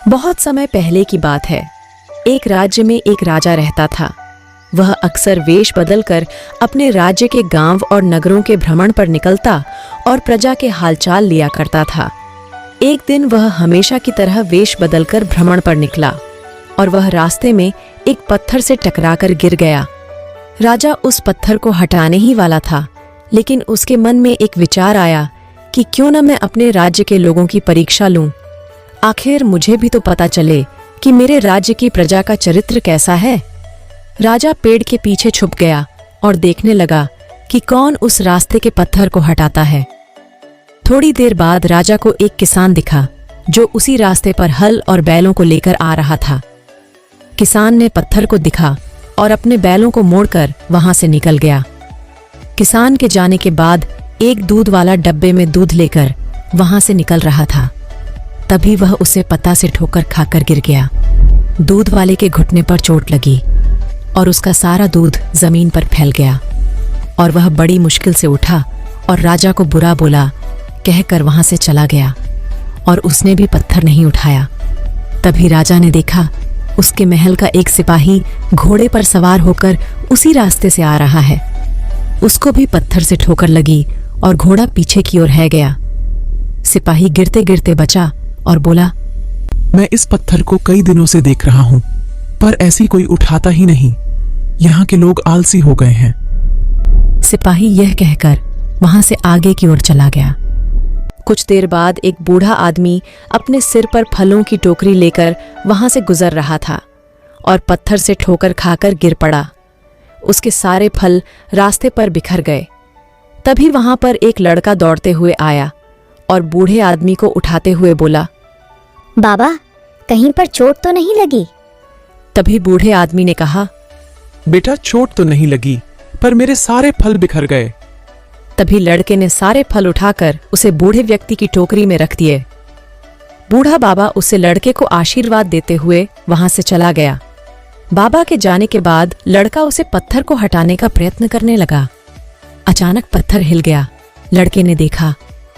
बहुत समय पहले की बात है। एक राज्य में एक राजा रहता था। वह अक्सर वेश बदलकर अपने राज्य के गांव और नगरों के भ्रमण पर निकलता और प्रजा के हालचाल लिया करता था। एक दिन वह हमेशा की तरह वेश बदलकर भ्रमण पर निकला और वह रास्ते में एक पत्थर से टकराकर गिर गया। राजा उस पत्थर को हटाने ही वाला था, लेकिन उसके मन में एक विचार आया कि क्यों न मैं अपने राज्य के लोगों की परीक्षा लूं। आखिर मुझे भी तो पता चले कि मेरे राज्य की प्रजा का चरित्र कैसा है। राजा पेड़ के पीछे छुप गया और देखने लगा कि कौन उस रास्ते के पत्थर को हटाता है। थोड़ी देर बाद राजा को एक किसान दिखा जो उसी रास्ते पर हल और बैलों को लेकर आ रहा था। किसान ने पत्थर को दिखा और अपने बैलों को मोड़कर वहां से निकल गया। किसान के जाने के बाद एक दूध वाला डब्बे में दूध लेकर वहां से निकल रहा था। तभी वह उसे पत्ता से ठोकर खाकर गिर गया। दूध वाले के घुटने पर चोट लगी और उसका सारा दूध जमीन पर फैल गया और वह बड़ी मुश्किल से उठा और राजा को बुरा बोला कहकर वहां से चला गया और उसने भी पत्थर नहीं उठाया। तभी राजा ने देखा उसके महल का एक सिपाही घोड़े पर सवार होकर उसी रास्ते से आ रहा है। उसको भी पत्थर से ठोकर लगी और घोड़ा पीछे की ओर है गया। सिपाही गिरते गिरते बचा और बोला, मैं इस पत्थर को कई दिनों से देख रहा हूं, पर ऐसी कोई उठाता ही नहीं। यहाँ के लोग आलसी हो गए हैं। सिपाही यह कहकर वहां से आगे की ओर चला गया। कुछ देर बाद एक बूढ़ा आदमी अपने सिर पर फलों की टोकरी लेकर वहां से गुजर रहा था और पत्थर से ठोकर खाकर गिर पड़ा। उसके सारे फल रास्ते पर बिखर गए। तभी वहां पर एक लड़का दौड़ते हुए आया और बूढ़े आदमी को उठाते हुए बोला, बाबा, कहीं पर चोट तो नहीं लगी? तभी बूढ़े आदमी ने कहा, बेटा, चोट तो नहीं लगी, पर मेरे सारे फल बिखर गए। तभी लड़के ने सारे फल उठाकर उसे बूढ़े व्यक्ति की टोकरी में रख दिए। बूढ़ा बाबा उसे लड़के को आशीर्वाद देते हुए वहां से चला गया। बाबा के जाने के बाद लड़का उसे पत्थर को हटाने का प्रयत्न करने लगा। अचानक पत्थर हिल गया। लड़के ने देखा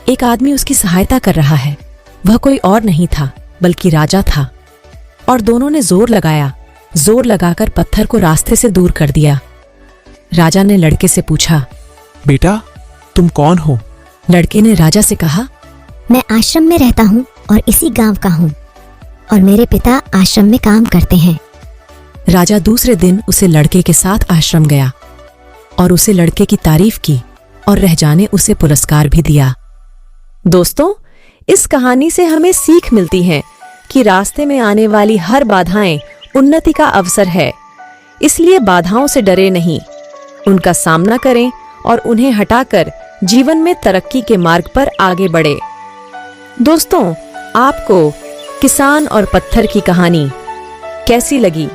एक आदमी उसकी सहायता कर रहा है। वह कोई और नहीं था बल्कि राजा था और दोनों ने जोर लगाकर पत्थर को रास्ते से दूर कर दिया। राजा ने लड़के से पूछा, बेटा, तुम कौन हो? लड़के ने राजा से कहा, मैं आश्रम में रहता हूँ और इसी गांव का हूँ और मेरे पिता आश्रम में काम करते हैं। राजा दूसरे दिन उसे लड़के के साथ आश्रम गया और उसे लड़के की तारीफ की और रहजाने उसे पुरस्कार भी दिया। दोस्तों, इस कहानी से हमें सीख मिलती है कि रास्ते में आने वाली हर बाधाएं उन्नति का अवसर है। इसलिए बाधाओं से डरे नहीं, उनका सामना करें और उन्हें हटाकर जीवन में तरक्की के मार्ग पर आगे बढ़े। दोस्तों, आपको किसान और पत्थर की कहानी कैसी लगी?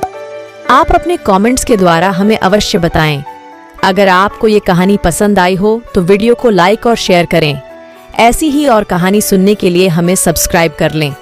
आप अपने कमेंट्स के द्वारा हमें अवश्य बताएं। अगर आपको ये कहानी पसंद आई हो तो वीडियो को लाइक और शेयर करें। ऐसी ही और कहानी सुनने के लिए हमें सब्सक्राइब कर लें।